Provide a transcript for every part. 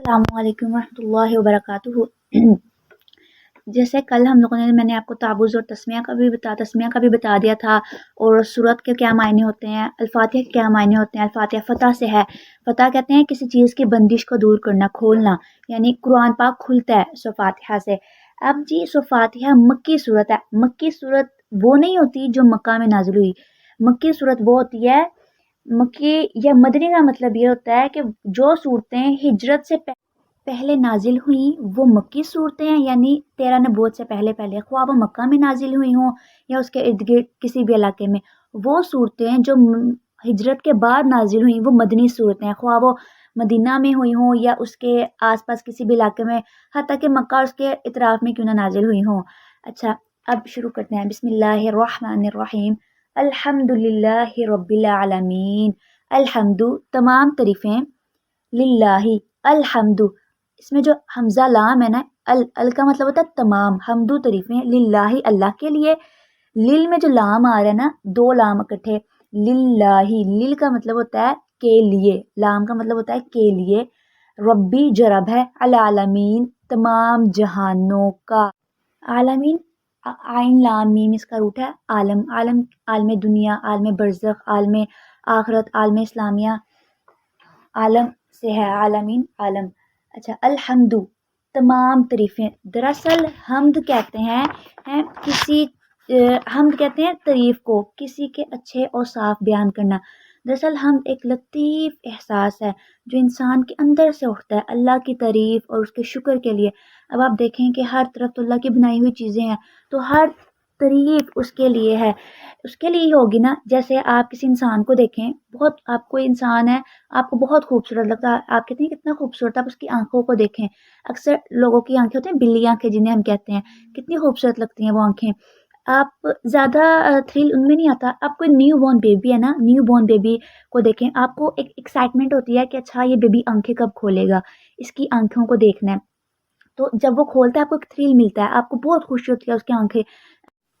السلام علیکم ورحمۃ اللہ وبرکاتہ۔ جیسے کل ہم لوگوں نے میں نے آپ کو تعوذ اور تسمیہ کا بھی بتا دیا تھا، اور سورت کے کیا معنی ہوتے ہیں، الفاتحہ کے کیا معنی ہوتے ہیں۔ الفاتحہ فتح سے ہے، فتح کہتے ہیں کسی چیز کی بندش کو دور کرنا، کھولنا، یعنی قرآن پاک کھلتا ہے سو فاتحہ سے۔ اب جی سو فاتحہ مکی صورت ہے، مکی صورت وہ نہیں ہوتی جو مکہ میں نازل ہوئی، مکی صورت وہ ہوتی ہے مکی یا مدنی کا مطلب یہ ہوتا ہے کہ جو صورتیں ہجرت سے پہلے نازل ہوئیں وہ مکی صورتیں ہیں، یعنی 13 نبوت سے پہلے خواہ وہ مکہ میں نازل ہوئی ہوں یا اس کے ارد گرد کسی بھی علاقے میں۔ وہ صورتیں جو ہجرت کے بعد نازل ہوئیں وہ مدنی صورتیں ہیں، خواہ وہ مدینہ میں ہوئی ہوں یا اس کے آس پاس کسی بھی علاقے میں، حتیٰ کہ مکہ اور اس کے اطراف میں کیوں نہ نازل ہوئی ہوں۔ اچھا، اب شروع کرتے ہیں۔ بسم اللہ الرحمن الرحیم۔ الحمد للہ رب العالمین۔ الحمد تمام تعریفیں، للہ الحمد، اس میں جو حمزہ لام ہے نا، ال کا مطلب ہوتا ہے تمام، حمد و تعریفیں للہ اللہ کے لیے۔ لل میں جو لام آ رہا ہے نا، دو لام اکٹھے، للہ، لل کا مطلب ہوتا ہے کے لیے، لام کا مطلب ہوتا ہے کے لیے۔ ربی جو رب ہے، العالمین تمام جہانوں کا، عالمین عین لام میم اس کا روٹ ہے عالم، عالم عالم دنیا، عالم برزخ، عالم آخرت، عالم اسلامیہ، عالم سے ہے عالمین عالم۔ اچھا، الحمد تمام تعریفیں، دراصل حمد کہتے ہیں حمد کہتے ہیں تعریف کو، کسی کے اچھے اور صاف بیان کرنا۔ دراصل حمد ایک لطیف احساس ہے جو انسان کے اندر سے اٹھتا ہے اللہ کی تعریف اور اس کے شکر کے لیے۔ اب آپ دیکھیں کہ ہر طرف تو اللہ کی بنائی ہوئی چیزیں ہیں، تو ہر تعریف اس کے لیے ہے، اس کے لیے ہی ہوگی نا۔ جیسے آپ کسی انسان کو دیکھیں، بہت آپ کوئی انسان ہے، آپ کو بہت خوبصورت لگتا ہے، آپ کہتے ہیں کتنا خوبصورت ہے، آپ اس کی آنکھوں کو دیکھیں۔ اکثر لوگوں کی آنکھیں ہوتی ہیں بلی آنکھیں جنہیں ہم کہتے ہیں، کتنی خوبصورت لگتی ہیں وہ آنکھیں۔ آپ زیادہ تھرل ان میں نہیں آتا، آپ کوئی نیو بورن بیبی ہے نا، نیو بورن بیبی کو دیکھیں، آپ کو ایک ایکسائٹمنٹ ہوتی ہے کہ اچھا یہ بیبی آنکھیں کب کھولے گا، اس کی آنکھوں کو دیکھنا ہے۔ تو جب وہ کھولتا ہے آپ کو ایک تھرل ملتا ہے، آپ کو بہت خوشی ہوتی ہے، اس کی آنکھیں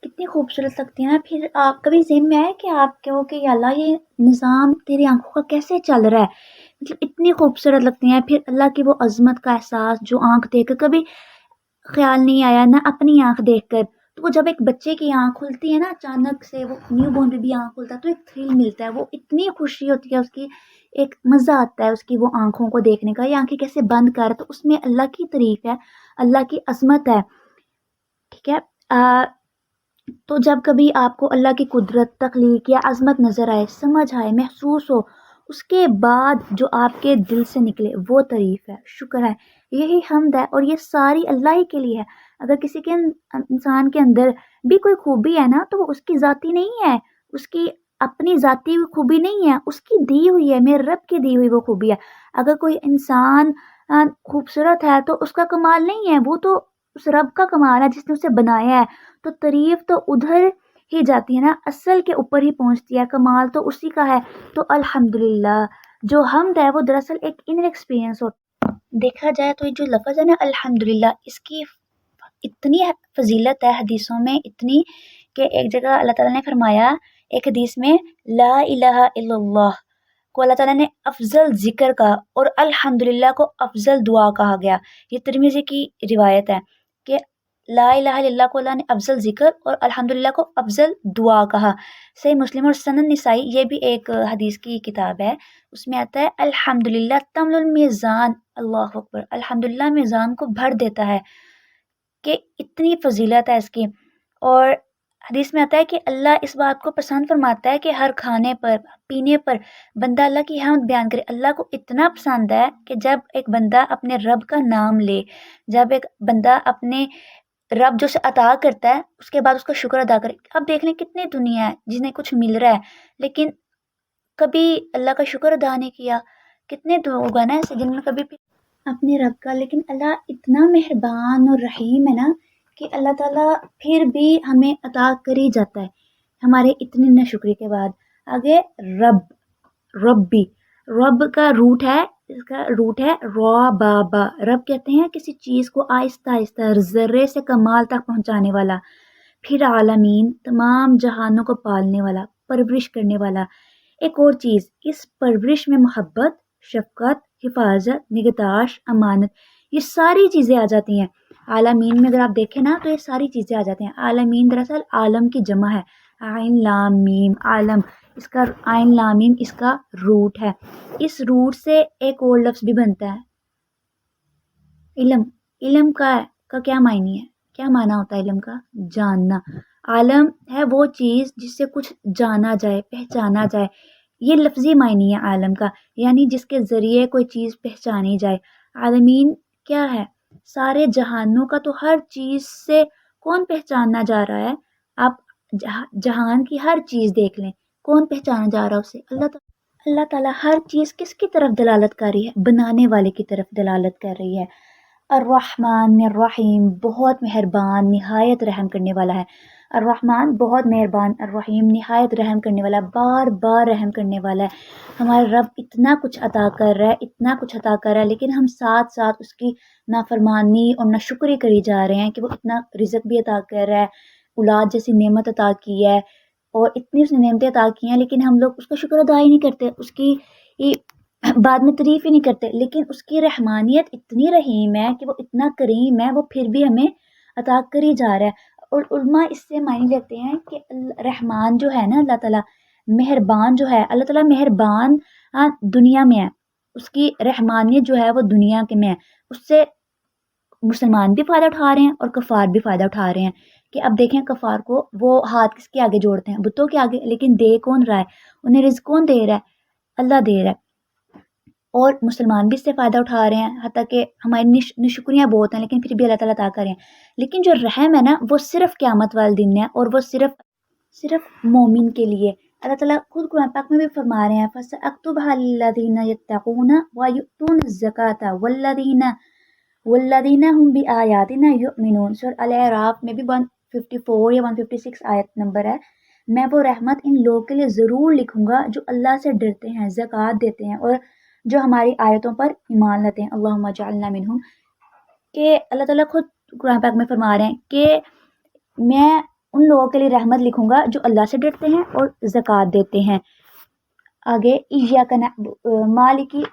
کتنی خوبصورت لگتی ہیں نا۔ پھر آپ کبھی ذہن میں آئے کہ آپ کہو کہ یا اللہ یہ نظام تیری آنکھوں کا کیسے چل رہا ہے، مطلب اتنی خوبصورت لگتی ہیں۔ پھر اللہ کی وہ عظمت کا احساس جو آنکھ دیکھ کر کبھی خیال نہیں آیا نا اپنی آنکھ دیکھ کر، تو وہ جب ایک بچے کی آنکھ کھلتی ہے نا اچانک سے، وہ نیو بورن بھی آنکھ کھلتا ہے تو ایک تھرل ملتا ہے، وہ اتنی خوشی ہوتی ہے اس کی، ایک مزہ آتا ہے اس کی وہ آنکھوں کو دیکھنے کا، یہ آنکھیں کیسے بند کر، تو اس میں اللہ کی تعریف ہے، اللہ کی عظمت ہے، ٹھیک ہے۔ تو جب کبھی آپ کو اللہ کی قدرت، تخلیق یا عظمت نظر آئے، سمجھ آئے، محسوس ہو، اس کے بعد جو آپ کے دل سے نکلے وہ تعریف ہے، شکر ہے، یہی حمد ہے، اور یہ ساری اللہ ہی کے لیے ہے۔ اگر کسی کے انسان کے اندر بھی کوئی خوبی ہے نا تو وہ اس کی ذاتی نہیں ہے، اس کی اپنی ذاتی خوبی نہیں ہے، اس کی دی ہوئی ہے، میرے رب کی دی ہوئی وہ خوبی ہے۔ اگر کوئی انسان خوبصورت ہے تو اس کا کمال نہیں ہے، وہ تو اس رب کا کمال ہے جس نے اسے بنایا ہے، تو تعریف تو ادھر ہی جاتی ہے نا، اصل کے اوپر ہی پہنچتی ہے، کمال تو اسی کا ہے۔ تو الحمدللہ جو حمد ہے وہ دراصل ایک انر ایکسپیرینس ہوتا ہے۔ دیکھا جائے تو یہ جو لفظ ہے نا الحمدللہ، اس کی اتنی فضیلت ہے حدیثوں میں، اتنی کہ ایک جگہ اللہ تعالیٰ نے فرمایا ایک حدیث میں، لا الہ الا اللہ کو اللہ تعالیٰ نے افضل ذکر کہا اور الحمدللہ کو افضل دعا کہا گیا۔ یہ ترمذی کی روایت ہے کہ لا الہ الا اللہ کو اللہ نے افضل ذکر اور الحمدللہ کو افضل دعا کہا۔ صحیح مسلم اور سنن نسائی، یہ بھی ایک حدیث کی کتاب ہے، اس میں آتا ہے الحمدللہ تمل المیزان، اللہ اکبر، الحمدللہ میزان کو بھر دیتا ہے، کہ اتنی فضیلت ہے اس کی۔ اور حدیث میں آتا ہے کہ اللہ اس بات کو پسند فرماتا ہے کہ ہر کھانے پر، پینے پر بندہ اللہ کی حمد بیان کرے۔ اللہ کو اتنا پسند ہے کہ جب ایک بندہ اپنے رب کا نام لے، جب ایک بندہ اپنے رب جو سے عطا کرتا ہے اس کے بعد اس کا شکر ادا کرے۔ اب دیکھ لیں کتنی دنیا ہے جنہیں کچھ مل رہا ہے لیکن کبھی اللہ کا شکر ادا نہیں کیا، کتنے تو ہوگا نا ایسے جن میں کبھی اپنے رب کا، لیکن اللہ اتنا مہربان اور رحیم ہے نا کہ اللہ تعالیٰ پھر بھی ہمیں عطا کر ہی جاتا ہے ہمارے اتنے ناشکری کے بعد۔ آگے ربی، رب کا روٹ ہے، اس کا روٹ ہے را بابا، رب کہتے ہیں کسی چیز کو آہستہ آہستہ ذرے سے کمال تک پہنچانے والا۔ پھر عالمین تمام جہانوں کو پالنے والا، پرورش کرنے والا۔ ایک اور چیز، اس پرورش میں محبت، شفقت، حفاظت، نگہداشت، امانت، یہ ساری چیزیں آ جاتی ہیں عالمین میں۔ اگر آپ دیکھیں نا تو یہ ساری چیزیں آ جاتی ہیں۔ عالمین دراصل عالم کی جمع ہے، عین لام میم عالم، اس کا عین لام میم اس کا روٹ ہے۔ اس روٹ سے ایک اور لفظ بھی بنتا ہے علم۔ علم کا کیا معنی ہے، کیا معنی ہوتا ہے علم کا؟ جاننا۔ عالم ہے وہ چیز جس سے کچھ جانا جائے، پہچانا جائے، یہ لفظی معنی ہے عالم کا، یعنی جس کے ذریعے کوئی چیز پہچانی جائے۔ عالمین کیا ہے؟ سارے جہانوں کا، تو ہر چیز سے کون پہچانا جا رہا ہے؟ آپ جہان کی ہر چیز دیکھ لیں، کون پہچانا جا رہا ہے اسے؟ اللہ تعالیٰ۔ اللہ تعالیٰ ہر چیز کس کی طرف دلالت کر رہی ہے؟ بنانے والے کی طرف دلالت کر رہی ہے۔ الرحمن الرحیم، بہت مہربان، نہایت رحم کرنے والا ہے۔ الرحمن بہت مہربان، الرحیم نہایت رحم کرنے والا، بار بار رحم کرنے والا ہے۔ ہمارا رب اتنا کچھ عطا کر رہا ہے، اتنا کچھ عطا کر رہا ہے، لیکن ہم ساتھ ساتھ اس کی نافرمانی اور ناشکری کری جا رہے ہیں کہ وہ اتنا رزق بھی عطا کر رہا ہے، اولاد جیسی نعمت عطا کی ہے، اور اتنی اس نے نعمتیں عطا کی ہیں، لیکن ہم لوگ اس کا شکر ادا ہی نہیں کرتے، اس کی بعد میں تعریف ہی نہیں کرتے۔ لیکن اس کی رحمانیت اتنی رحیم ہے کہ وہ اتنا کریم ہے، وہ پھر بھی ہمیں عطا کری جا رہا ہے۔ اور علماء اس سے معنی لیتے ہیں کہ رحمان جو ہے نا اللہ تعالیٰ، مہربان جو ہے اللہ تعالیٰ، مہربان دنیا میں ہے، اس کی رحمانیت جو ہے وہ دنیا کے میں ہے، اس سے مسلمان بھی فائدہ اٹھا رہے ہیں اور کفار بھی فائدہ اٹھا رہے ہیں۔ کہ اب دیکھیں کفار کو وہ ہاتھ کس کے آگے جوڑتے ہیں؟ بتوں کے آگے، لیکن دے کون رہا ہے؟ انہیں رزق کون دے رہا ہے؟ اللہ دے رہا ہے، اور مسلمان بھی اس سے فائدہ اٹھا رہے ہیں، حتیٰ کہ ہماری نشکریاں بہت ہیں، لیکن پھر بھی اللہ تعالیٰ عطا کر رہے ہیں۔ لیکن جو رحم ہے نا وہ صرف قیامت والے دن ہے، اور وہ صرف مومن کے لیے۔ اللہ تعالیٰ خود قرآن پاک میں بھی فرما رہے ہیں فَسَأَكْتُبُهَا لِلَّذِينَ يَتَّقُونَ وَيُؤْتُونَ الزَّكَاةَ وَالَّذِينَ هُمْ بِآيَاتِنَا يُؤْمِنُونَ۔ سورۃ الاعراف میں بھی 154 یا 156 آیت نمبر ہے۔ میں وہ رحمت ان لوگوں کے لیے ضرور لکھوں گا جو اللہ سے ڈرتے ہیں، زکوٰۃ دیتے ہیں، اور جو ہماری آیتوں پر ایمان لاتے ہیں۔ اللہم اجعلنا منہم، کہ اللہ تعالیٰ خود قرآن پاک میں فرما رہے ہیں کہ میں ان لوگوں کے لیے رحمت لکھوں گا جو اللہ سے ڈرتے ہیں اور زکوٰۃ دیتے ہیں۔ آگے ایاک مالکی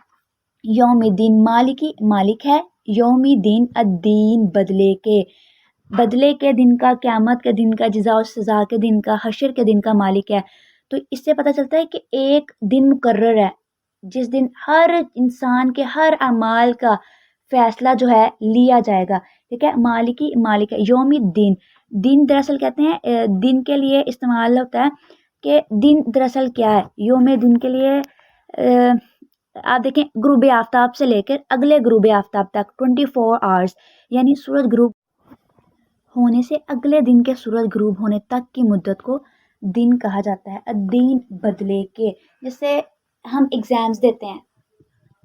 یوم الدین، مالکی مالک ہے، یوم دین الدین بدلے کے دن کا، قیامت کے دن کا، جزا و سزا کے دن کا، حشر کے دن کا مالک ہے۔ تو اس سے پتہ چلتا ہے کہ ایک دن مقرر ہے جس دن ہر انسان کے ہر اعمال کا فیصلہ جو ہے لیا جائے گا، ٹھیک ہے۔ مالکی مالک ہے، یوم الدین، دن دراصل کہتے ہیں دن کے لیے استعمال ہوتا ہے کہ دن دراصل کیا ہے۔ یوم دن کے لیے آپ دیکھیں غروب آفتاب سے لے کر اگلے غروب آفتاب تک 24 آورس، یعنی سورج غروب ہونے سے اگلے دن کے سورج غروب ہونے تک کی مدت کو دن کہا جاتا ہے۔ الدین بدلے کے، جیسے ہم ایگزامز دیتے ہیں،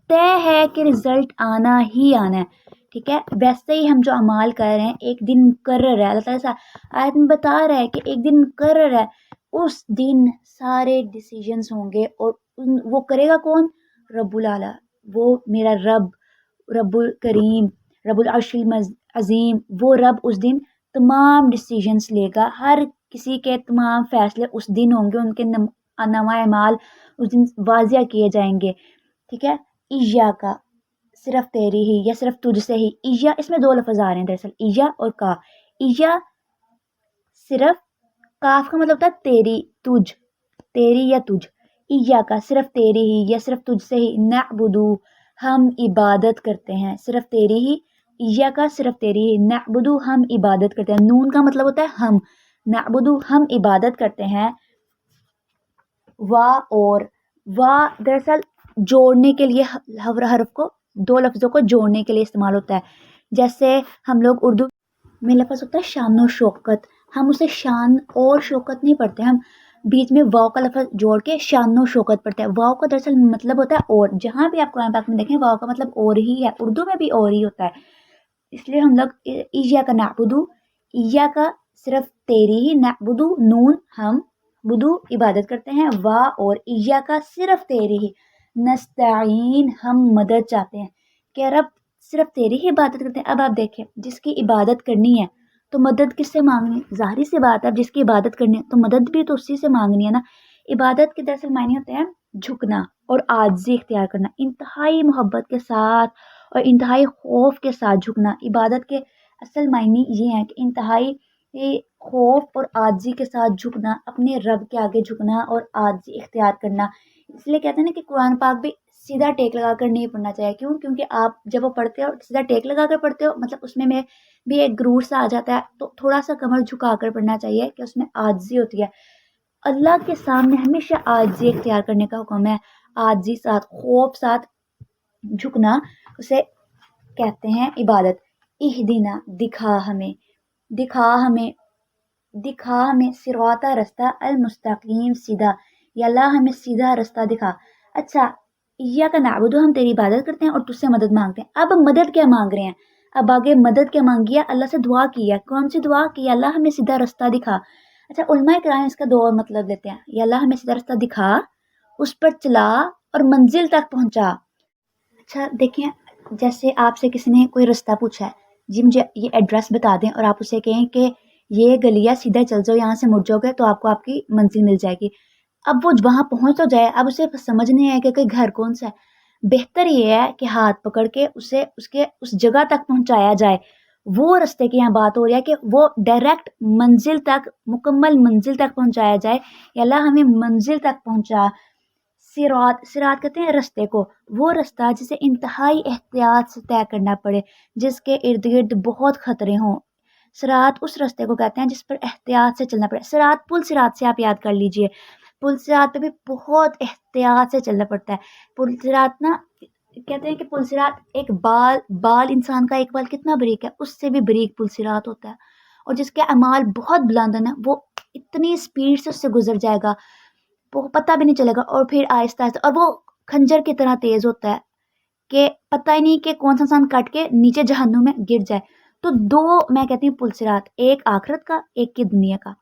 طے ہے کہ رزلٹ آنا ہی آنا ہے، ٹھیک ہے۔ ویسے ہی ہم جو اعمال کر رہے ہیں ایک دن مقرر ہے، اللہ تعالیٰ آیت میں بتا رہا ہے کہ ایک دن مقرر ہے، اس دن سارے ڈیسیجنز ہوں گے، اور وہ کرے گا کون؟ رب العلیٰ، وہ میرا رب، رب الکریم، رب العرش العظیم، وہ رب اس دن تمام ڈیسیجنز لے گا، ہر کسی کے تمام فیصلے اس دن ہوں گے، ان کے نامہ اعمال اس دن واضح کیے جائیں گے، ٹھیک ہے۔ ایاک، صرف تیری ہی یا صرف تجھ سے ہی، اییا اس میں دو لفظ آ رہے ہیں دراصل، اییا اور کا۔ اییا صرف، کاف کا مطلب ہوتا ہے تیری، تجھ، تیری یا تجھ، ایاک صرف تیری ہی یا صرف تجھ سے ہی، نعبدو ہم عبادت کرتے ہیں، صرف تیری ہی، ایاک صرف تیری ہی، نعبدو ہم عبادت کرتے ہیں، نون کا مطلب ہوتا ہے ہم، نعبدو ہم عبادت کرتے ہیں، اور دراصل جوڑنے کے لیے حرف کو، دو لفظوں کو جوڑنے کے لیے استعمال ہوتا ہے۔ جیسے ہم لوگ اردو میں لفظ ہوتا ہے شان و شوکت، ہم اسے شان اور شوکت نہیں پڑھتے، ہم بیچ میں واو کا لفظ جوڑ کے شان و شوکت پڑھتے ہیں۔ واو کا دراصل مطلب ہوتا ہے اور، جہاں بھی آپ قرآن پاک میں دیکھیں واو کا مطلب اور ہی ہے، اردو میں بھی اور ہی ہوتا ہے، اس لیے ہم لوگ ایاک نعبدو، ایاک صرف تیری ہی، نعبدو نون ہم، بدو عبادت کرتے ہیں، اور ایاک صرف تیری ہی، نستعین ہم مدد چاہتے ہیں، کہ رب صرف تیری ہی عبادت کرتے ہیں۔ اب آپ دیکھیں جس کی عبادت کرنی ہے تو مدد کس سے مانگنی ہے؟ ظاہری سی بات ہے، جس کی عبادت کرنی ہے تو مدد بھی تو اسی سے مانگنی ہے نا۔ عبادت کے دراصل معنی ہوتے ہیں جھکنا اور عاجزی اختیار کرنا، انتہائی محبت کے ساتھ اور انتہائی خوف کے ساتھ جھکنا۔ عبادت کے اصل معنی یہ ہیں کہ انتہائی خوف اور عاجزی کے ساتھ جھکنا، اپنے رب کے آگے جھکنا اور عاجزی اختیار کرنا۔ اس لیے کہتے ہیں نا کہ قرآن پاک بھی سیدھا ٹیک لگا کر نہیں پڑھنا چاہیے، کیوں؟ کیونکہ آپ جب وہ پڑھتے ہو سیدھا ٹیک لگا کر پڑھتے ہو، مطلب اس میں بھی ایک غرور سا آ جاتا ہے، تو تھوڑا سا کمر جھکا کر پڑھنا چاہیے کہ اس میں عاجزی ہوتی ہے۔ اللہ کے سامنے ہمیشہ عاجزی اختیار کرنے کا حکم ہے، عاجزی ساتھ خوف ساتھ جھکنا، اسے کہتے ہیں عبادت۔ اہدنا، دکھا ہمیں صراط رستہ المستقیم، سیدھا، یا اللہ ہمیں سیدھا رستہ دکھا۔ اچھا، ایاک نعبد، ہم تیری عبادت کرتے ہیں اور تجھ سے مدد مانگتے ہیں۔ اب مدد کیا مانگ رہے ہیں؟ اب آگے مدد کیا مانگی ہے؟ اللہ سے دعا کی ہے۔ کون سی دعا کی؟ اللہ ہمیں سیدھا رستہ دکھا۔ اچھا، علماء کرام اس کا دو اور مطلب لیتے ہیں، یا اللہ ہمیں سیدھا رستہ دکھا، اس پر چلا اور منزل تک پہنچا۔ اچھا دیکھیں، جیسے آپ سے کسی نے کوئی رستہ پوچھا ہے، جی مجھے یہ ایڈریس بتا دیں، اور آپ اسے کہیں کہ یہ گلی ہے، سیدھا چل جاؤ، یہاں سے مڑ جاؤ گے تو آپ کو آپ کی منزل مل جائے گی۔ اب وہ وہاں پہنچ تو جائے، اب اسے سمجھ نہیں ہے کہ گھر کون سا ہے۔ بہتر یہ ہے کہ ہاتھ پکڑ کے اسے اس جگہ تک پہنچایا جائے۔ وہ رستے کی یہاں بات ہو رہی ہے کہ وہ ڈائریکٹ منزل تک، مکمل منزل تک پہنچایا جائے، یا اللہ ہمیں منزل تک پہنچا۔ صراط کہتے ہیں رستے کو، وہ رستہ جسے انتہائی احتیاط سے طے کرنا پڑے، جس کے ارد گرد بہت خطرے ہوں۔ صراط اس رستے کو کہتے ہیں جس پر احتیاط سے چلنا پڑے۔ صراط، پل صراط سے آپ یاد کر لیجئے، پل صراط پہ بھی بہت احتیاط سے چلنا پڑتا ہے۔ پل صراط نا، کہتے ہیں کہ پل صراط ایک بال انسان کا ایک بال کتنا باریک ہے، اس سے بھی باریک پل صراط ہوتا ہے، اور جس کے اعمال بہت بلند ہیں، وہ اتنی سپیڈ سے اس سے گزر جائے گا، وہ پتہ بھی نہیں چلے گا، اور پھر آہستہ آہستہ، اور وہ خنجر کی طرح تیز ہوتا ہے کہ پتہ ہی نہیں کہ کون سا انسان کٹ کے نیچے جہنم میں گر جائے۔ تو دو میں کہتی ہوں پل صراط، ایک آخرت کا، ایک کی دنیا کا۔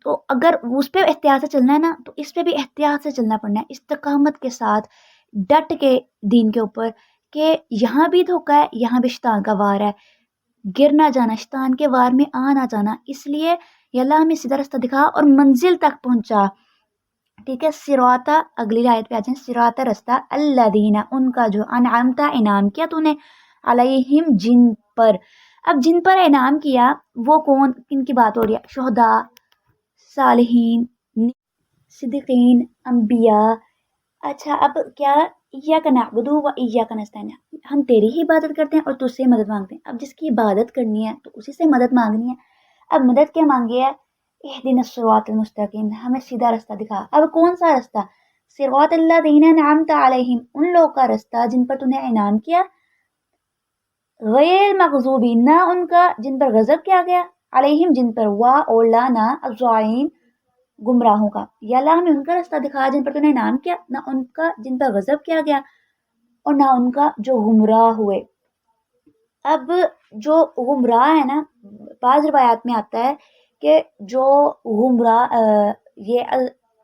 تو اگر اس پہ احتیاط سے چلنا ہے نا، تو اس پہ بھی احتیاط سے چلنا پڑنا ہے، استقامت کے ساتھ، ڈٹ کے دین کے اوپر، کہ یہاں بھی دھوکہ ہے، یہاں بھی شیطان کا وار ہے، گر نہ جانا، شیطان کے وار میں آ نہ جانا۔ اس لیے یا اللہ ہمیں سیدھا رستہ دکھا اور منزل تک پہنچا۔ ٹھیک ہے، صراط، اگلی آیت پہ آ جائیں، صراط رستہ الذین، ان کا جو انعمت، انعام کیا تو نے، علیہم، جن پر۔ اب جن پر انعام کیا وہ کون، کن کی بات ہو رہی ہے؟ شہداء، صالحین، صدیقین، انبیاء۔ اچھا، اب کیا، ایاک نعبد و ایاک نستعین، ہم تیری ہی عبادت کرتے ہیں اور تجھ سے مدد مانگتے ہیں۔ اب جس کی عبادت کرنی ہے تو اسی سے مدد مانگنی ہے۔ اب مدد کیا مانگی ہے؟ اہدنا الصراط المستقیم، ہمیں سیدھا رستہ دکھا۔ اب کون سا رستہ؟ صراط الذین انعمت علیہم، ان لوگوں کا رستہ جن پر تو نے انعام کیا، غیر مغضوبی، نہ ان کا جن پر غضب کیا گیا، علیہم جن پر، وا اور لا نہ، الضالین گمراہوں کا۔ یا اللہ ہمیں ان کا رستہ دکھا جن پر تو نے انعام کیا، نہ ان کا جن پر غضب کیا گیا، اور نہ ان کا جو گمراہ ہوئے۔ اب جو گمراہ ہے نا، بعض روایات میں آتا ہے کہ جو گمراہ یہ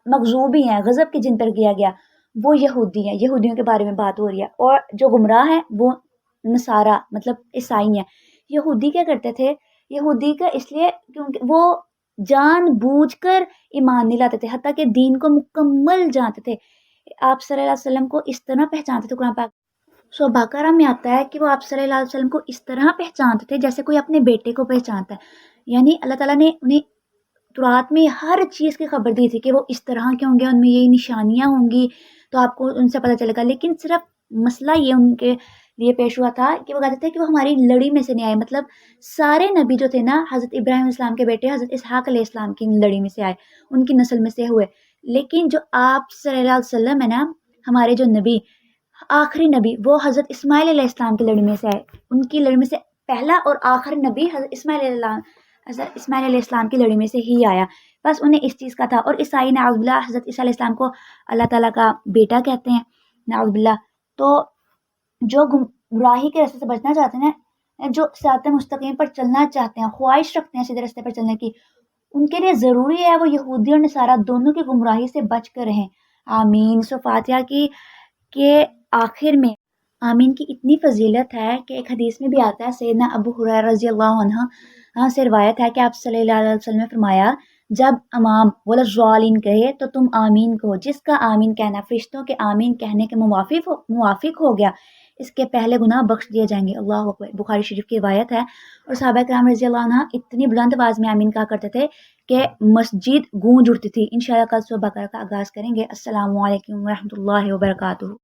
مغضوبی ہیں، غضب کے جن پر کیا گیا، وہ یہودی ہیں، یہودیوں کے بارے میں بات ہو رہی ہے، اور جو گمراہ ہیں وہ نصارہ، مطلب عیسائی ہیں۔ یہودی کیا کرتے تھے؟ یہودی کا اس لیے کیونکہ وہ جان بوجھ کر ایمان نہیں لاتے تھے، حتیٰ کہ دین کو مکمل جانتے تھے، آپ صلی اللہ علیہ وسلم کو اس طرح پہچانتے تھے۔ قرآن پاک سورہ بقرہ میں آتا ہے کہ وہ آپ صلی اللہ علیہ وسلم کو اس طرح پہچانتے تھے جیسے کوئی اپنے بیٹے کو پہچانتا ہے، یعنی اللہ تعالیٰ نے انہیں تورات میں ہر چیز کی خبر دی تھی کہ وہ اس طرح کے ہوں گے، ان میں یہ نشانیاں ہوں گی، تو آپ کو ان سے پتہ چلے گا۔ لیکن صرف مسئلہ یہ ان کے لیے پیش ہوا تھا کہ وہ کہتے تھے کہ وہ ہماری لڑی میں سے نہیں آئے، مطلب سارے نبی جو تھے نا، حضرت ابراہیم علیہ السلام کے بیٹے حضرت اسحاق علیہ السلام کی لڑی میں سے آئے، ان کی نسل میں سے ہوئے، لیکن جو آپ صلی اللہ علیہ وسلم ہے نا، ہمارے جو نبی، آخری نبی، وہ حضرت اسماعیل علیہ السلام کی لڑی میں سے آئے، ان کی لڑی میں سے پہلا اور آخری نبی حضرت اسماعیل علیہ السلام کی لڑی میں سے ہی آیا، بس انہیں اس چیز کا تھا۔ اور عیسائی نعوذ باللہ حضرت عیسیٰ علیہ السلام کو اللہ تعالیٰ کا بیٹا کہتے ہیں، نعوذ باللہ۔ تو جو گمراہی کے راستے سے بچنا چاہتے ہیں، جو صراط مستقیم پر چلنا چاہتے ہیں، خواہش رکھتے ہیں سیدھے راستے پر چلنے کی، ان کے لیے ضروری ہے وہ یہودی اور نصارہ دونوں کی گمراہی سے بچ کر رہیں۔ آمین۔ سو فاتحہ کی کے آخر میں آمین کی اتنی فضیلت ہے کہ ایک حدیث میں بھی آتا ہے، سیدنا ابو ہریرہ رضی اللہ عنہ سے روایت ہے کہ آپ صلی اللہ علیہ وسلم نے فرمایا، جب امام ولا ضالین کہے تو تم آمین کہو، جس کا آمین کہنا فرشتوں کے آمین کہنے کے موافق ہو گیا، اس کے پہلے گناہ بخش دیے جائیں گے۔ اللہ اکبر، بخاری شریف کی روایت ہے۔ اور صحابہ کرام رضی اللہ عنہ اتنی بلند آواز میں آمین کہا کرتے تھے کہ مسجد گونج اٹھتی تھی۔ انشاءاللہ کل صبح بقرہ کا آغاز کریں گے۔ السلام علیکم ورحمۃ اللہ وبرکاتہ۔